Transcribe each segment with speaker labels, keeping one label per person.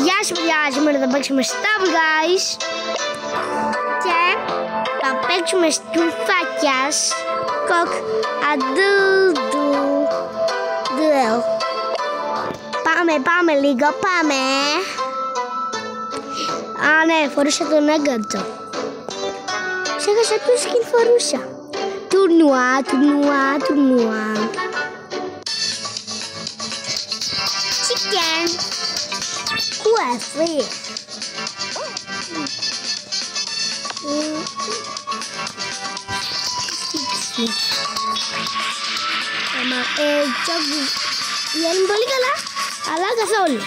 Speaker 1: Γεια σου παιδιά, σήμερα θα παίξουμε Stumble Guys και θα παίξουμε στουφάκιας κοκ αντούδου. Πάμε λίγο, πάμε. Α, ναι, φορούσα τον έγκατζο. Ξέχασα ποιο skin φορούσα. Τουρνουά. Chicken. Κουέφι. Βγαίνουν πολύ καλά, αλλά καθόλου.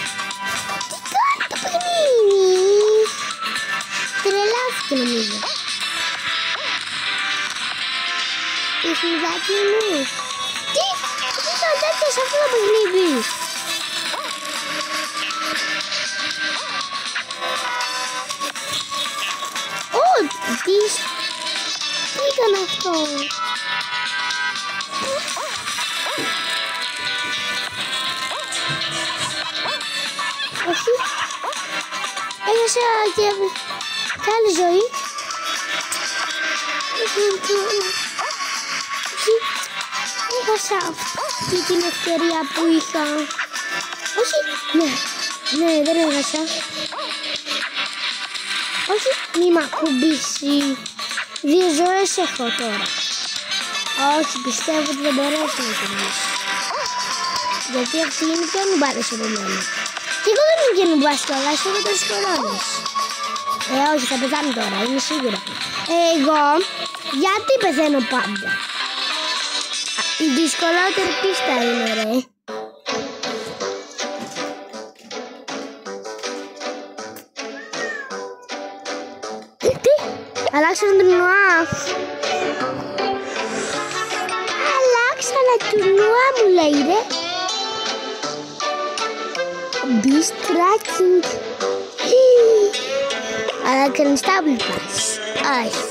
Speaker 1: Τι κάνει το παιχνίδι. Τρελάθηκε νομίζω. Ισμιδάκι μου. Τι ήταν τέτοια σε αυτό το παιχνίδι. Τι ήταν αυτό. Όχι. Έχασα και άλλη ζωή. Έχασα αυτή την ευκαιρία που είχα. Όχι. Ναι, δεν έχασα. Όχι, μη μ' ακουμπήσει. 2 ζωές έχω τώρα. Όχι, πιστεύω ότι δεν μπορέσω να κερδίσω. Γιατί αυτή είναι πιο νουμπάρες από μένα. Και εγώ δεν είμαι και νουμπάς καλά, έχω τόσους χρόνους. Όχι, θα πεθάνω τώρα, είμαι σίγουρα. Εγώ, γιατί πεθαίνω πάντα. Η δυσκολότερη πίστα είναι, ρε. Αλλάξανε τουρνουά. Αλλάξανε τουρνουά μου λέει ρε. Beast tracking. Αλλάξανε Stumble Guys. Όχι.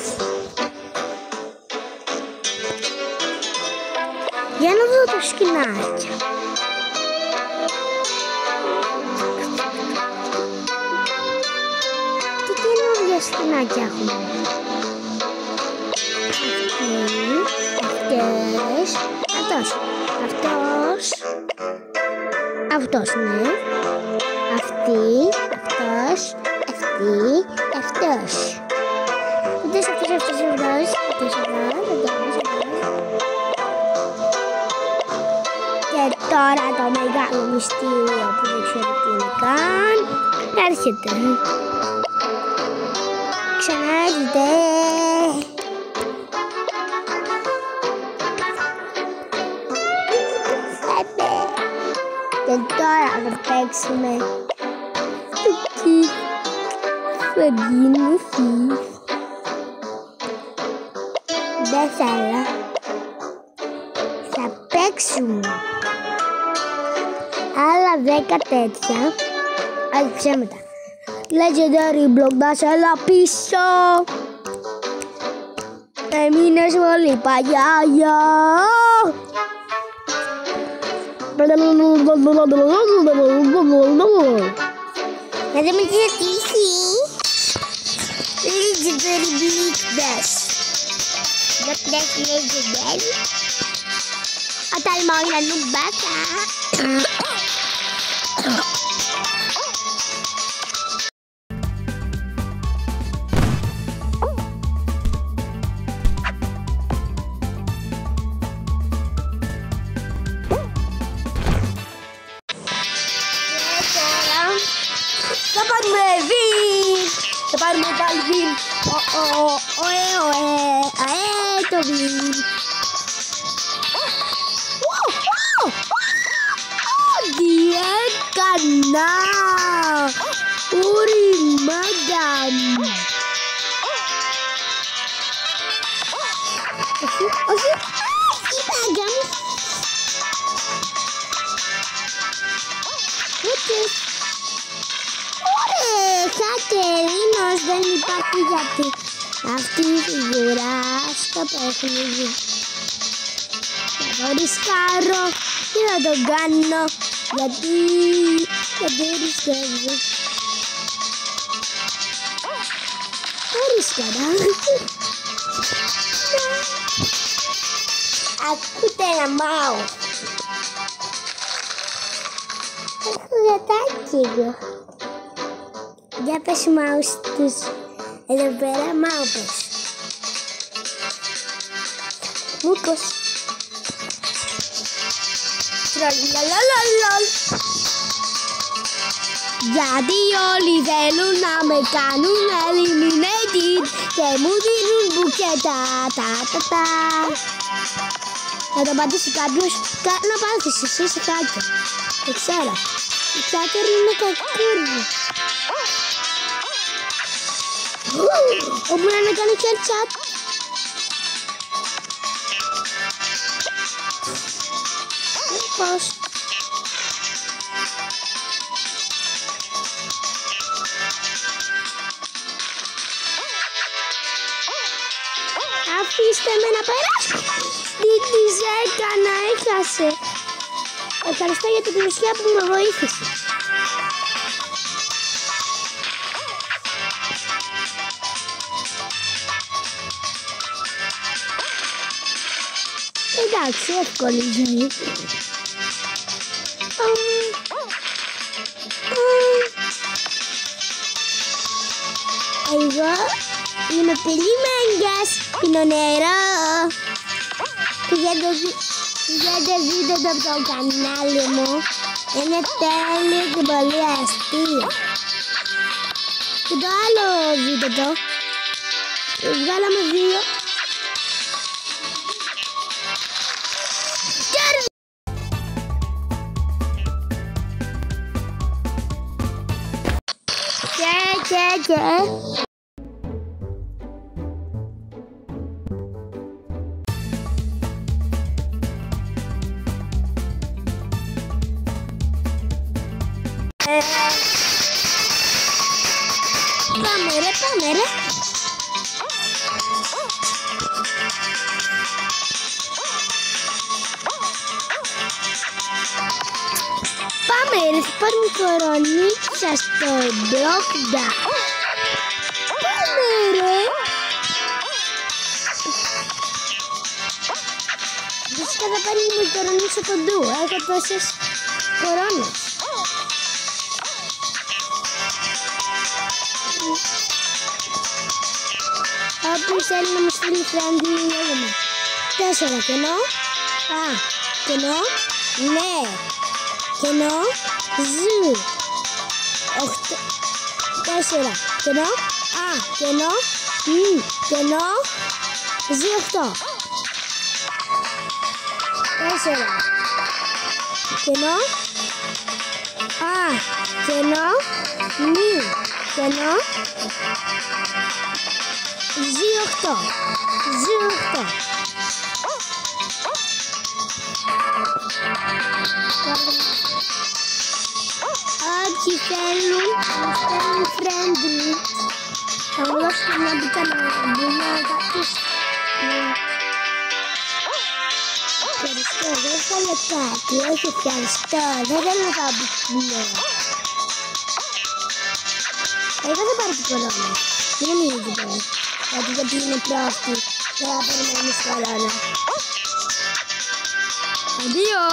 Speaker 1: Για να δω τα σκηνάκια. Τι καινούργια σκηνάκια έχουμε. Αυτός, ναι. Αυτός. Και τώρα το μεγάλο μυστήριο που δεν ξέρω τι είναι καν έρχεται. Ξανάρχεται. Και τώρα θα παίξουμε το Kick θα γίνω Thief. Δεν θέλω. Θα παίξουμε άλλα 10 τέτοια. Όχι ψέματα. Legendary Block Dash, έλα πίσω. Έμεινες πολύ παγιάγια. Να δούμε τι θα τύχει. Legendary Block Dash. Block Dash Legendary. Ατάλμα όλα νουμπάκα. Θα πάρουμε πάλι βιν. Το βιν. Τι έκανα. Ουρι μάγκαμ. Όχι. Η μάγκαμ. Χακερίνος δεν υπάρχει γιατί αυτή η φιγουρά στο παιχνίδι. Θα το ρισκάρω και θα το κάνω γιατί Δεν ρίσκευε. Δεν ρίσκευα. Ακούτε ένα μάο. Έχω γατάκι εγώ. Για πες μάου στους. Εδώ πέρα μάου πες. Μούκος. Τρολολολολολ. Γιατί όλοι θέλουν να με κάνουν eliminated και μου δίνουν μπουκέτα. Θα το πατήσει κάποιος. Να πάθεις εσύ είσαι hacker. Το ξέρω. Η hacker είναι κακούρι. Όπου να κάνει headshot. Πώς. Αφήστε με να περάσω. Τι της έκανα, έχασε. Ευχαριστώ για την πλησιά που με βοήθησε. Εντάξει, εύκολη ζωή. Εγώ είμαι πελίμενγκας, πίνω νερό. Πηγαίνετε δείτε το από το κανάλι μου. Είναι τέλειο και πολύ αστείο. Και το άλλο δείτε το. Βγάλαμε 2. Και πάμε ρε. Πάμε ρε, θα πάρουμε κορονίτσα στο lockdown. Πάμε ρε. Φυσικά θα πάρει με κορονίτσα κοντού. Έχω τόσες κορώνες. Όποιος θέλει να μου στείλει friendly λέγουμε 4 κενό. Κενό. Ναι. Κενό. Ζου. 4 κενό. Κενό. Κενό. Ζου 8. 4 κενό. Κενό. Κενό. Ζου 8. Ζου 8. Όποιοι θέλουν να στέλνουν friendly θα μου δώσουν μια μπουκάνα να μπουν κάποιους. Ευχαριστώ, δεν θέλω κάτι, όχι ευχαριστώ, δεν θέλω να μπουν. Εγώ θα πάρω την κορώνα, μην νομίζετε τώρα, γιατί είναι πρόφτη, δεν θα περιμένεις κορώνα. Αντίο!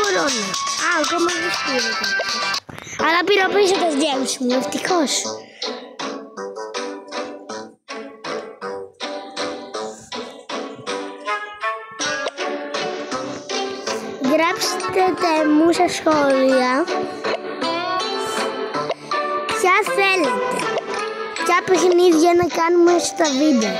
Speaker 1: Κορώνα. Ακόμα δεν πήρε κάποιος. Αλλά πήρα πίσω το James μου, ευτυχώς. Γράψτε μου στα σχόλια ποια θέλετε, ποια παιχνίδια να κάνουμε στα βίντεο.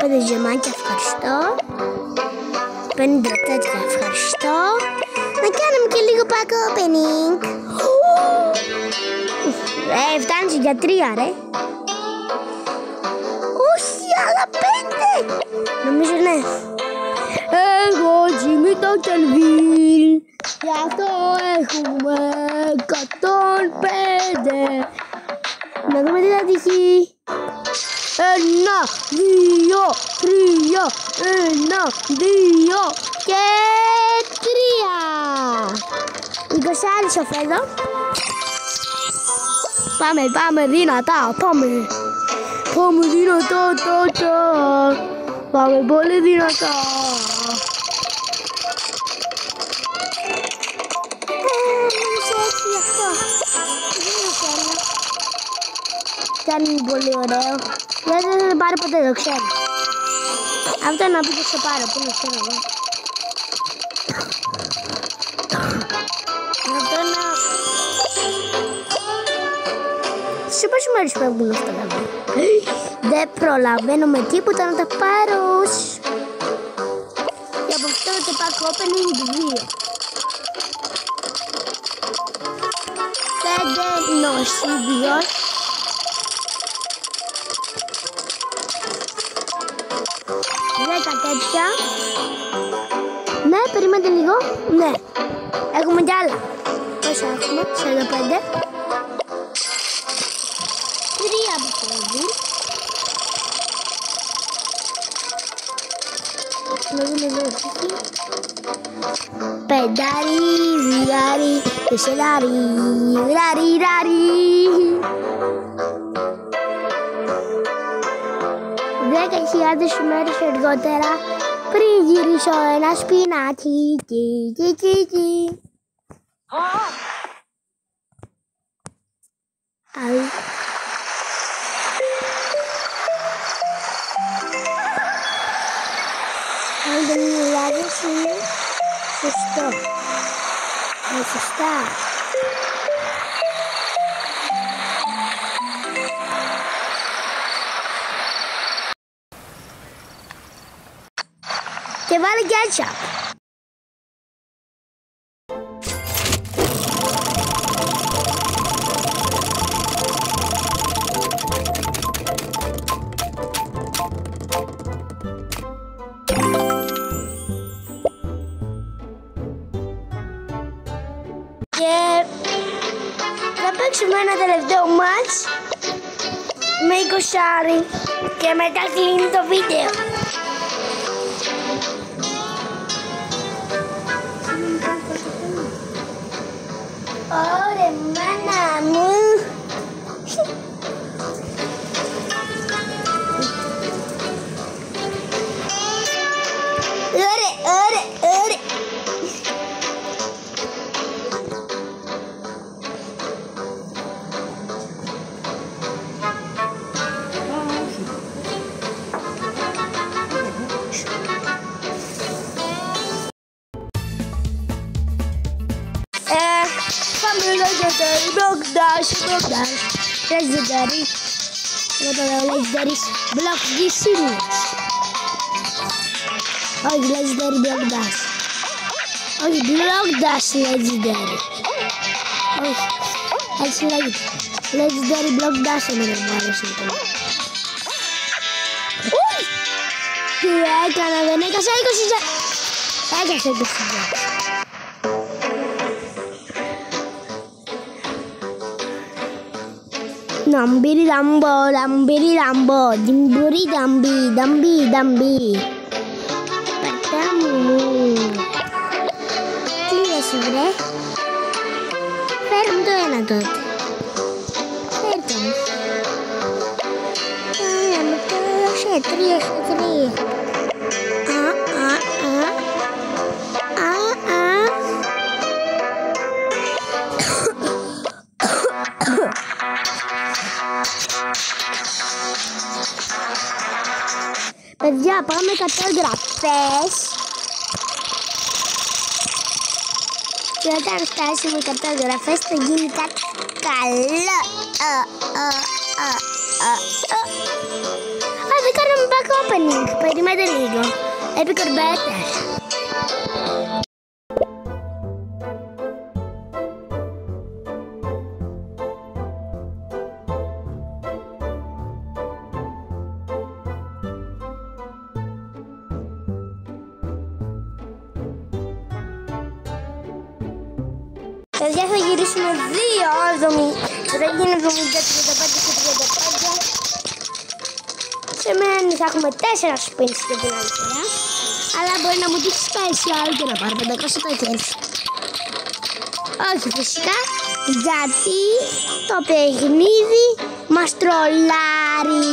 Speaker 1: 15 γεμάκια ευχαριστώ. 50 τέτοια ευχαριστώ. Να κάνουμε και λίγο pack opening. Φτάνει για 3 ρε. άλλα 5. Νομίζω ναι. Εγώ Jimmy το Kelvin. Γι' αυτό έχουμε 105. Να δούμε τι θα τυχεί. 1, 2, 3, 1, 2 και 3. 20 σοφέδο. Πάμε δυνατά, πάμε δυνατά, πάμε πολύ δυνατά. Δεν είναι πολύ ωραίο. Δεν θα πάρει ποτέ, το ξέρω. Αυτό να πει και στο πάρω, που να ξέρω εγώ. Αυτό να... Σε πόσο μέρες πρέπει αυτά τα βρω. Δεν προλαβαίνω με τίποτα να τα πάρω. Και από αυτό το pack opening 2. 5 νοσίδιος. 10 τέτοια. Ναι, περιμένετε λίγο. Ναι. Έχουμε κι άλλα. Πόσα έχουμε, 45. 3 από το δει. Να δούμε εδώ τι. 5, 2, 10.000 ημέρες αργότερα, πριν γυρίσω ένα σπινάτι. Αν δεν μιλάδες είναι σωστό. Σωστά. Και βάλε ketchup. Και θα παίξουμε ένα τελευταίο μάτς με 20 και μετά κλείνει το βίντεο. Ωραία, μάνα μου. Ωραία. Πάμε legendary, block dash, legendary. Εγώ το λέω legendary, block dash. Όχι, legendary block dash. Όχι, block dash legendary. Όχι, έτσι λέγεται. Legendary block dash εμένα μου άρεσε το. Τι έκανα, δεν έκασα 20. Έκασα 20. Nambiri lambo, dimburi dambi. Pertemu. Τι λες βρε. Φέρ' μου το ένα τότε. Φέρ' το μου. Μου το έδωσε 3. Παιδιά, πάμε 100 εγγραφές. Και όταν φτάσουμε 100 εγγραφές θα γίνει κάτι καλό. Δεν κάναμε back opening. Περιμένετε λίγο. Epic or better. Παιδιά, θα γυρίσουμε 2, θα γίνει 70, 35 και 35. Σε μένα θα έχουμε 4 spins και την άλλη φορά. Αλλά μπορεί να μου δείξει special και να πάρω 500 tokens. Όχι φυσικά, γιατί το παιχνίδι μας τρολάρει.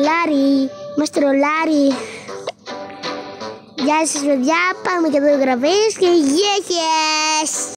Speaker 1: Λάρι, μας τρολάρει. Γεια σας παιδιά, πάμε και εδώ γραφές και γέχες.